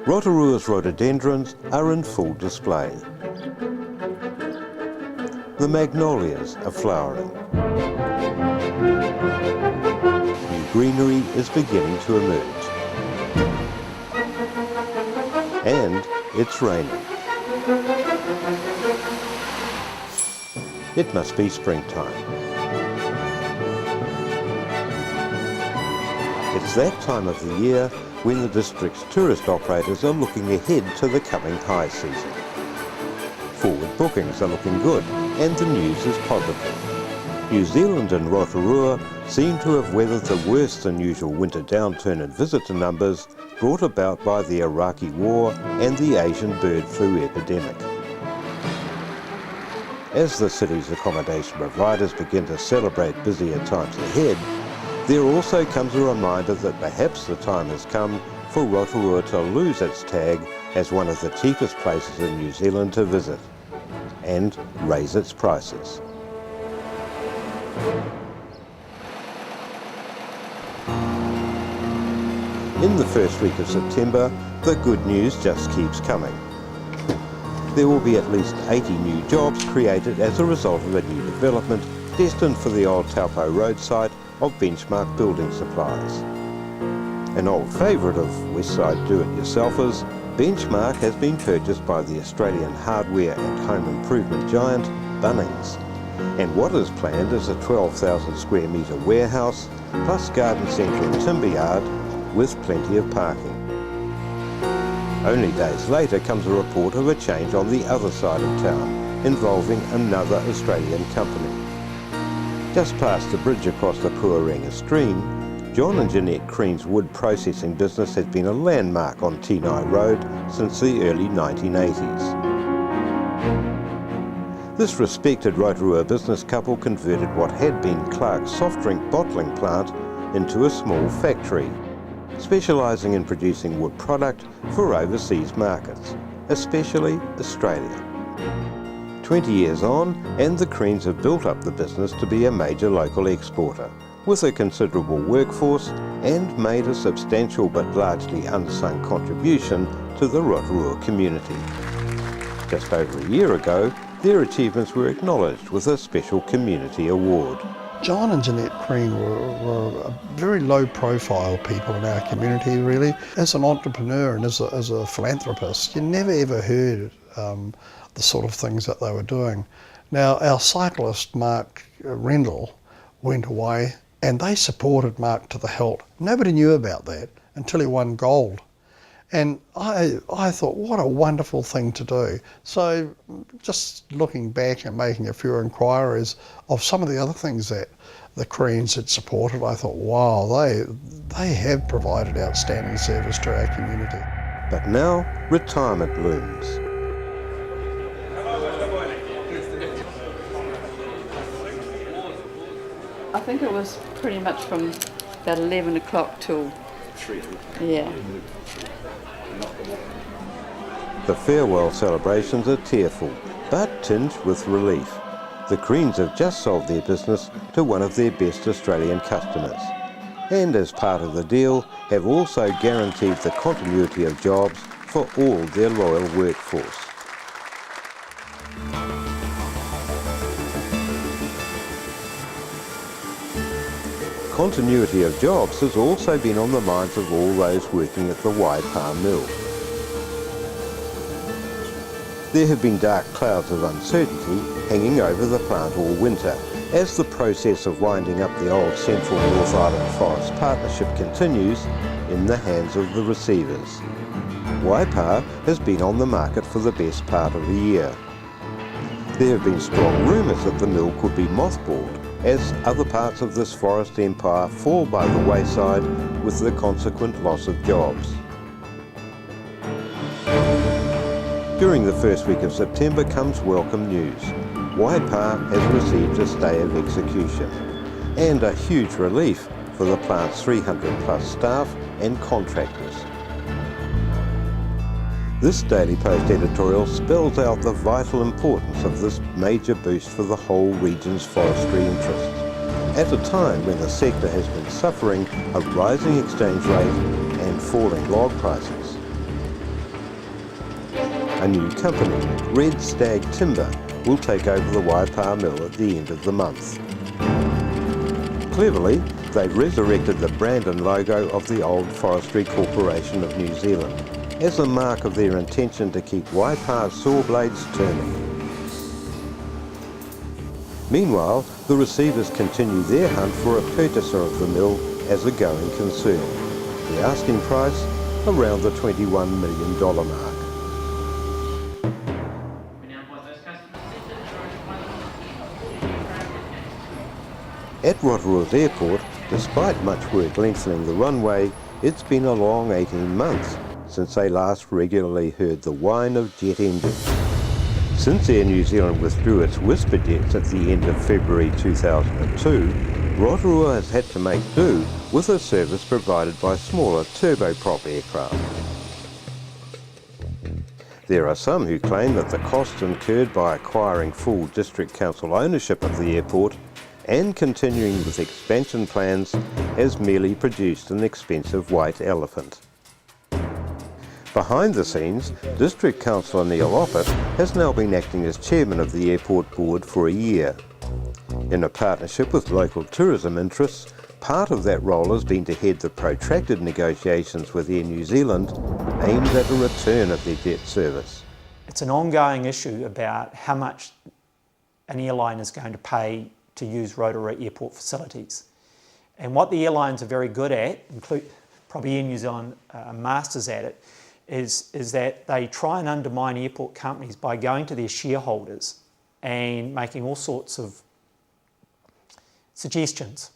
Rotorua's rhododendrons are in full display. The magnolias are flowering. New greenery is beginning to emerge. And it's raining. It must be springtime. It's that time of the year when the district's tourist operators are looking ahead to the coming high season. Forward bookings are looking good and the news is positive. New Zealand and Rotorua seem to have weathered the worse than usual winter downturn in visitor numbers brought about by the Iraqi war and the Asian bird flu epidemic. As the city's accommodation providers begin to celebrate busier times ahead, there also comes a reminder that perhaps the time has come for Rotorua to lose its tag as one of the cheapest places in New Zealand to visit and raise its prices. In the first week of September, the good news just keeps coming. There will be at least 80 new jobs created as a result of a new development destined for the old Taupo road site of Benchmark Building Supplies. An old favourite of Westside do-it-yourselfers, Benchmark has been purchased by the Australian hardware and home improvement giant Bunnings. And what is planned is a 12,000 square metre warehouse plus garden centre and timber yard with plenty of parking. Only days later comes a report of a change on the other side of town involving another Australian company. Just past the bridge across the Puarenga stream, John and Jeanette Crean's wood processing business has been a landmark on Tinai Road since the early 1980s. This respected Rotorua business couple converted what had been Clark's soft drink bottling plant into a small factory, specialising in producing wood product for overseas markets, especially Australia. 20 years on, and the Creans have built up the business to be a major local exporter, with a considerable workforce, and made a substantial but largely unsung contribution to the Rotorua community. Just over a year ago, their achievements were acknowledged with a special community award. John and Jeanette Crean were very low-profile people in our community, really. As an entrepreneur and as a philanthropist, you never ever heard the sort of things that they were doing. Now, our cyclist, Mark Rendell, went away and they supported Mark to the hilt. Nobody knew about that until he won gold. And I thought, what a wonderful thing to do. So just looking back and making a few inquiries of some of the other things that the Creans had supported, I thought, wow, they have provided outstanding service to our community. But now, retirement looms. I think it was pretty much from about 11 o'clock till 3. Yeah. The farewell celebrations are tearful, but tinged with relief. The Creans have just sold their business to one of their best Australian customers, and as part of the deal, have also guaranteed the continuity of jobs for all their loyal workforce. Continuity of jobs has also been on the minds of all those working at the Waipa mill. There have been dark clouds of uncertainty hanging over the plant all winter as the process of winding up the old Central North Island Forest Partnership continues in the hands of the receivers. Waipa has been on the market for the best part of a year. There have been strong rumours that the mill could be mothballed as other parts of this forest empire fall by the wayside with the consequent loss of jobs. During the first week of September comes welcome news. Waipa has received a stay of execution and a huge relief for the plant's 300 plus staff and contractors. This Daily Post editorial spells out the vital importance of this major boost for the whole region's forestry interests, at a time when the sector has been suffering a rising exchange rate and falling log prices. A new company, Red Stag Timber, will take over the Waipa mill at the end of the month. Cleverly, they've resurrected the brand and logo of the old Forestry Corporation of New Zealand as a mark of their intention to keep Waipa's saw blades turning. Meanwhile, the receivers continue their hunt for a purchaser of the mill as a going concern. The asking price, around the $21 million mark. At Rotorua's airport, despite much work lengthening the runway, it's been a long 18 months since they last regularly heard the whine of jet engines. Since Air New Zealand withdrew its Whisper jets at the end of February 2002, Rotorua has had to make do with a service provided by smaller turboprop aircraft. There are some who claim that the costs incurred by acquiring full district council ownership of the airport and continuing with expansion plans has merely produced an expensive white elephant. Behind the scenes, District Councillor Neil Oppett has now been acting as chairman of the airport board for a year. In a partnership with local tourism interests, part of that role has been to head the protracted negotiations with Air New Zealand aimed at a return of their jet service. It's an ongoing issue about how much an airline is going to pay to use Rotorua airport facilities. And what the airlines are very good at, probably Air New Zealand masters at it, is that they try and undermine airport companies by going to their shareholders and making all sorts of suggestions.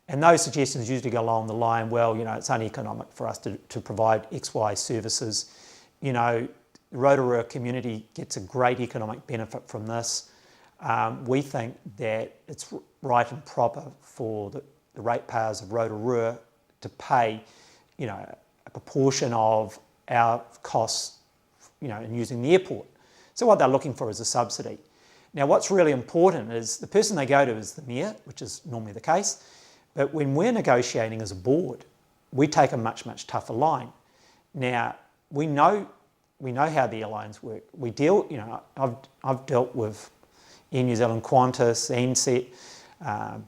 And those suggestions usually go along the line, well, it's uneconomic for us to provide XY services. The Rotorua community gets a great economic benefit from this. We think that it's right and proper for the ratepayers of Rotorua to pay, a proportion of our costs, in using the airport. So what they're looking for is a subsidy. Now, what's really important is the person they go to is the mayor, which is normally the case. But when we're negotiating as a board, we take a much, much tougher line. Now, we know how the airlines work. We deal, I've dealt with Air New Zealand, Qantas, NSET,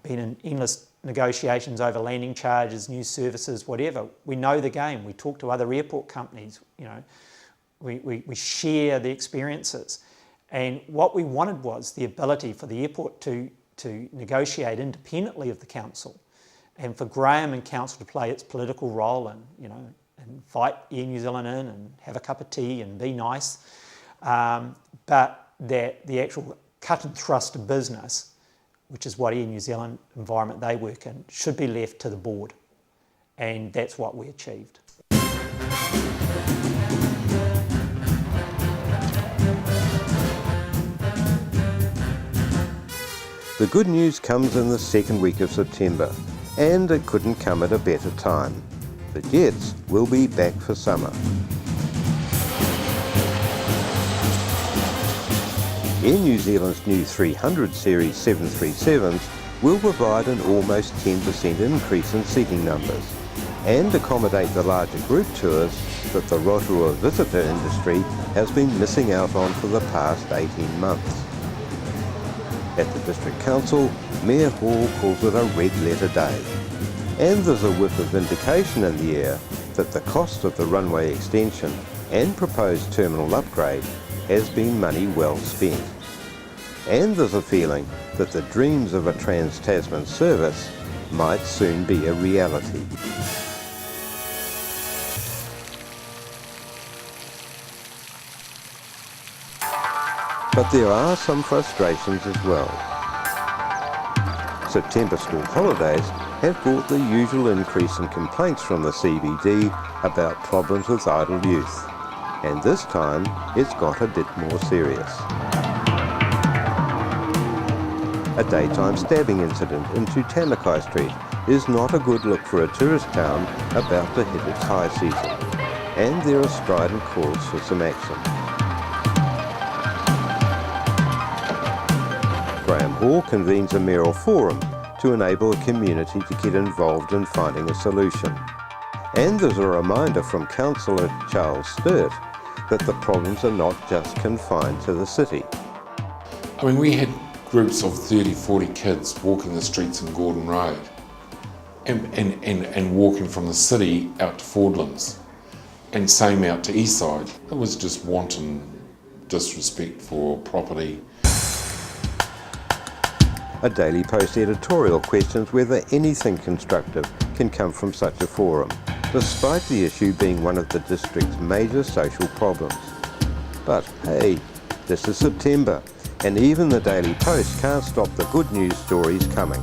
been in endless negotiations over landing charges, new services, whatever. We know the game. We talk to other airport companies, we share the experiences. And what we wanted was the ability for the airport to negotiate independently of the council, and for Graham and council to play its political role and invite Air New Zealand in and have a cup of tea and be nice, but that the actual cut and thrust of business, which is what Air New Zealand environment they work in, should be left to the board. And that's what we achieved. The good news comes in the second week of September, and it couldn't come at a better time. The jets will be back for summer. Air New Zealand's new 300 series 737s will provide an almost 10% increase in seating numbers and accommodate the larger group tours that the Rotorua visitor industry has been missing out on for the past 18 months. At the District Council, Mayor Hall calls it a red letter day, and there's a whiff of vindication in the air that the cost of the runway extension and proposed terminal upgrade has been money well spent. And there's a feeling that the dreams of a Trans-Tasman service might soon be a reality. But there are some frustrations as well. September school holidays have brought the usual increase in complaints from the CBD about problems with idle youth. And this time, it's got a bit more serious. A daytime stabbing incident in Tutanekai Street is not a good look for a tourist town about to hit its high season, and there are strident calls for some action. Graham Hall convenes a mayoral forum to enable the community to get involved in finding a solution. And there's a reminder from Councillor Charles Sturt that the problems are not just confined to the city. I mean, we had groups of 30, 40 kids walking the streets in Gordon Road and walking from the city out to Fordlands and same out to Eastside. It was just wanton disrespect for property. A Daily Post editorial questions whether anything constructive can come from such a forum, despite the issue being one of the district's major social problems. But hey, this is September, and even the Daily Post can't stop the good news stories coming.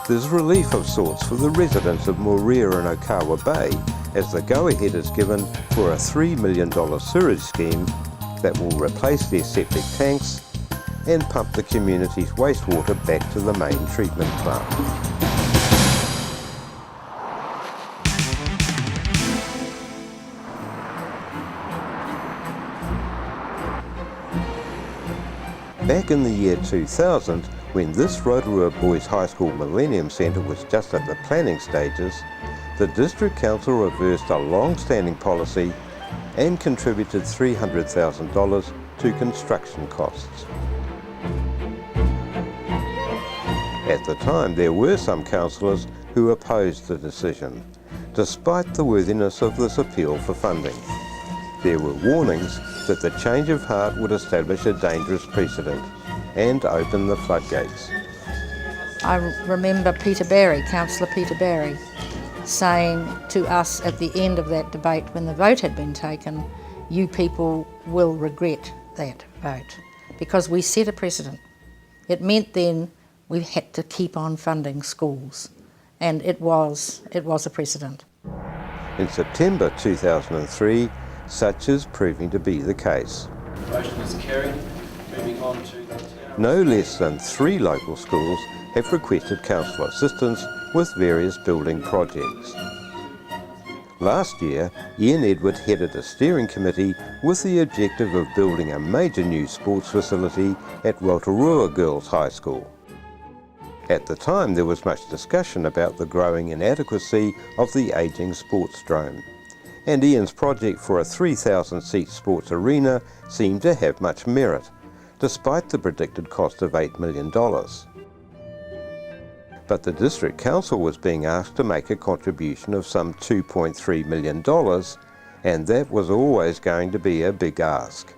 There's relief of sorts for the residents of Morea and Okawa Bay as the go-ahead is given for a $3 million sewerage scheme that will replace their septic tanks and pump the community's wastewater back to the main treatment plant. Back in the year 2000, when this Rotorua Boys High School Millennium Centre was just at the planning stages, the District Council reversed a long-standing policy and contributed $300,000 to construction costs. At the time, there were some councillors who opposed the decision, despite the worthiness of this appeal for funding. There were warnings that the change of heart would establish a dangerous precedent and open the floodgates. I remember Councillor Peter Barry, saying to us at the end of that debate when the vote had been taken, you people will regret that vote, because we set a precedent. It meant then we had to keep on funding schools, and it was a precedent. In September 2003, such is proving to be the case. Motion is carried. Moving on to No less than 3 local schools have requested council assistance with various building projects. Last year, Ian Edward headed a steering committee with the objective of building a major new sports facility at Rotorua Girls High School. At the time, there was much discussion about the growing inadequacy of the ageing sports drome, and Ian's project for a 3,000-seat sports arena seemed to have much merit, despite the predicted cost of $8 million. But the District Council was being asked to make a contribution of some $2.3 million, and that was always going to be a big ask.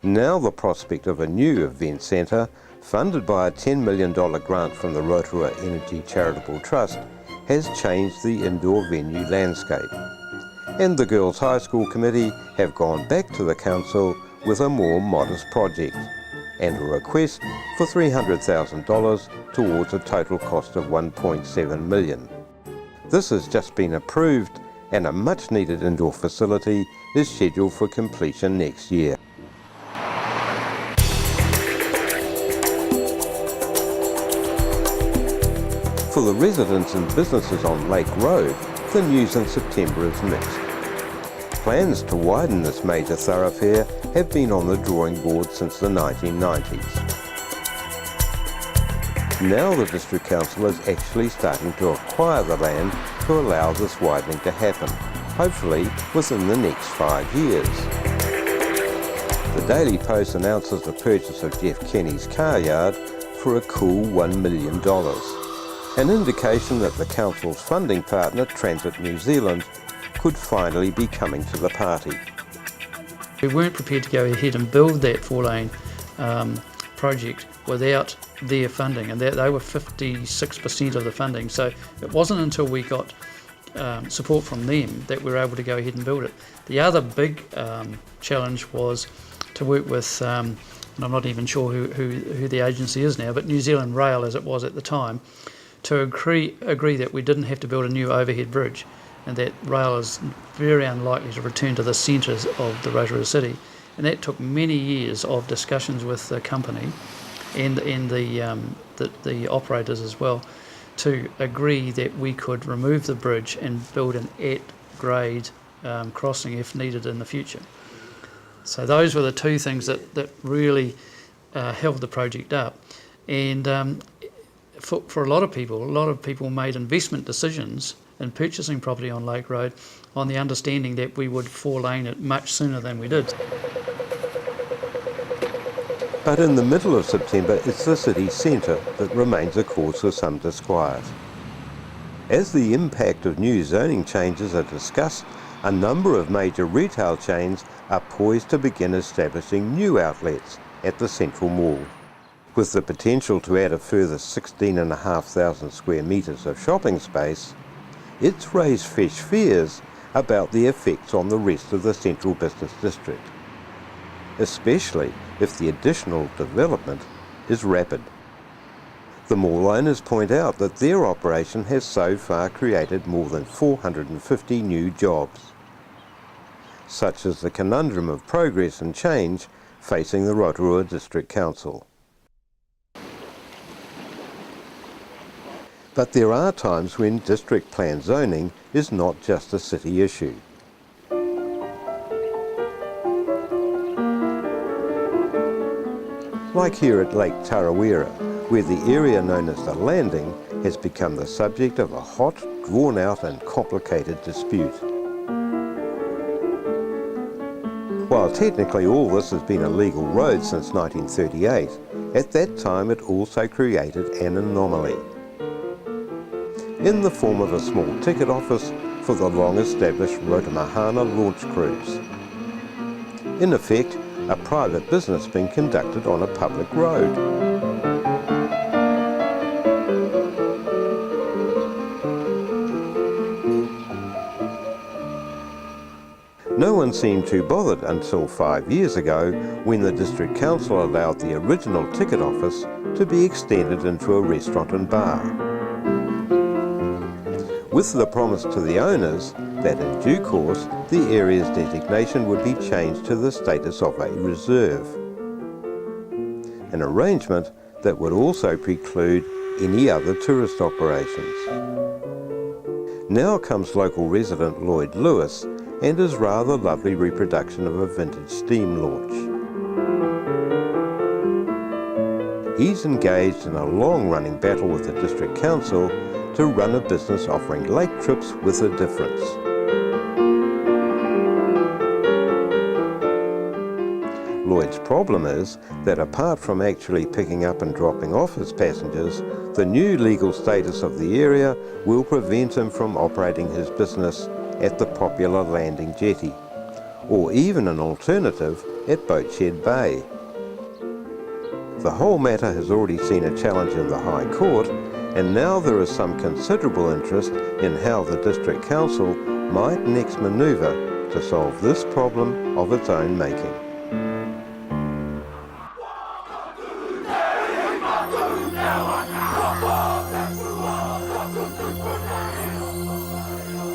Now the prospect of a new event centre, funded by a $10 million grant from the Rotorua Energy Charitable Trust, has changed the indoor venue landscape. And the Girls High School Committee have gone back to the Council with a more modest project and a request for $300,000 towards a total cost of $1.7 million. This has just been approved, and a much needed indoor facility is scheduled for completion next year. For the residents and businesses on Lake Road, the news in September is mixed. Plans to widen this major thoroughfare have been on the drawing board since the 1990s. Now the District Council is actually starting to acquire the land to allow this widening to happen, hopefully within the next 5 years. The Daily Post announces the purchase of Jeff Kenny's car yard for a cool $1 million, an indication that the Council's funding partner, Transit New Zealand, could finally be coming to the party. We weren't prepared to go ahead and build that 4-lane project without their funding, and they were 56% of the funding, so it wasn't until we got support from them that we were able to go ahead and build it. The other big challenge was to work with, and I'm not even sure who the agency is now, but New Zealand Rail, as it was at the time, to agree that we didn't have to build a new overhead bridge, and that rail is very unlikely to return to the centres of the Rotorua city. And that took many years of discussions with the company and the operators as well, to agree that we could remove the bridge and build an at-grade crossing if needed in the future. So those were the two things that really held the project up. And for a lot of people made investment decisions in purchasing property on Lake Road on the understanding that we would 4-lane it much sooner than we did. But in the middle of September, it's the city centre that remains a cause for some disquiet. As the impact of new zoning changes are discussed, a number of major retail chains are poised to begin establishing new outlets at the central mall, with the potential to add a further 16,500 square metres of shopping space. It's raised fresh fears about the effects on the rest of the central business district, especially if the additional development is rapid. The mall owners point out that their operation has so far created more than 450 new jobs. Such is the conundrum of progress and change facing the Rotorua District Council. But there are times when district plan zoning is not just a city issue. Like here at Lake Tarawera, where the area known as the Landing has become the subject of a hot, drawn-out and complicated dispute. While technically all this has been a legal road since 1938, at that time it also created an anomaly in the form of a small ticket office for the long-established Rotomahana launch cruise. In effect, a private business being conducted on a public road. No one seemed too bothered until 5 years ago, when the District Council allowed the original ticket office to be extended into a restaurant and bar, with the promise to the owners that in due course the area's designation would be changed to the status of a reserve, an arrangement that would also preclude any other tourist operations. Now comes local resident Lloyd Lewis and his rather lovely reproduction of a vintage steam launch. He's engaged in a long-running battle with the District Council to run a business offering lake trips with a difference. Lloyd's problem is that apart from actually picking up and dropping off his passengers, the new legal status of the area will prevent him from operating his business at the popular Landing jetty, or even an alternative at Boatshed Bay. The whole matter has already seen a challenge in the High Court, and now there is some considerable interest in how the District Council might next manoeuvre to solve this problem of its own making.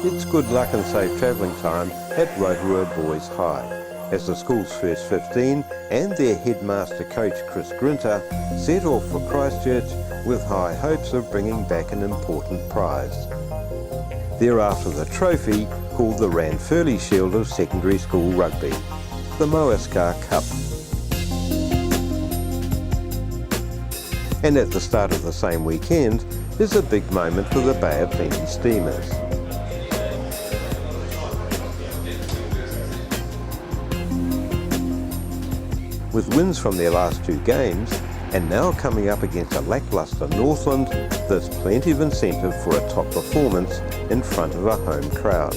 It's good luck and safe travelling time at Rotorua Boys High, as the school's first 15 and their headmaster coach Chris Grinter set off for Christchurch with high hopes of bringing back an important prize. They're after the trophy called the Ranfurly Shield of Secondary School Rugby, the Moaskar Cup. And at the start of the same weekend is a big moment for the Bay of Plenty Steamers. With wins from their last 2 games, and now coming up against a lacklustre Northland, there's plenty of incentive for a top performance in front of a home crowd.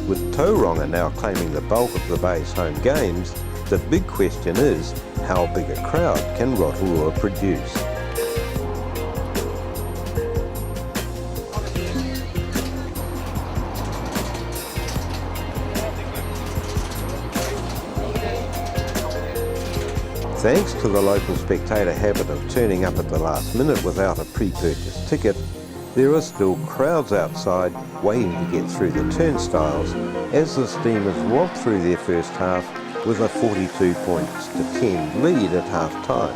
With Tauranga now claiming the bulk of the Bay's home games, the big question is, how big a crowd can Rotorua produce? Thanks to the local spectator habit of turning up at the last minute without a pre-purchased ticket, there are still crowds outside waiting to get through the turnstiles as the Steamers romp through their first half with a 42 points to 10 lead at half-time.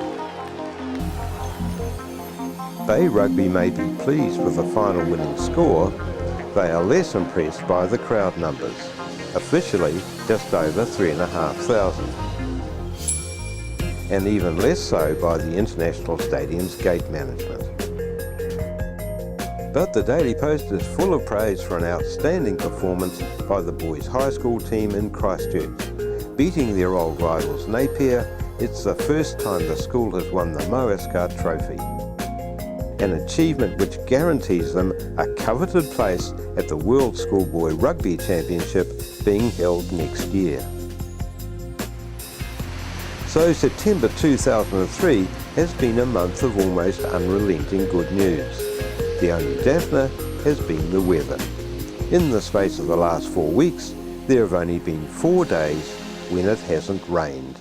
Bay Rugby may be pleased with the final winning score. They are less impressed by the crowd numbers, officially just over 3,500. And even less so by the International Stadium's gate management. But the Daily Post is full of praise for an outstanding performance by the boys' high school team in Christchurch. Beating their old rivals Napier, it's the first time the school has won the Moascar Trophy, an achievement which guarantees them a coveted place at the World Schoolboy Rugby Championship being held next year. So September 2003 has been a month of almost unrelenting good news. The only dampener has been the weather. In the space of the last 4 weeks, there have only been 4 days when it hasn't rained.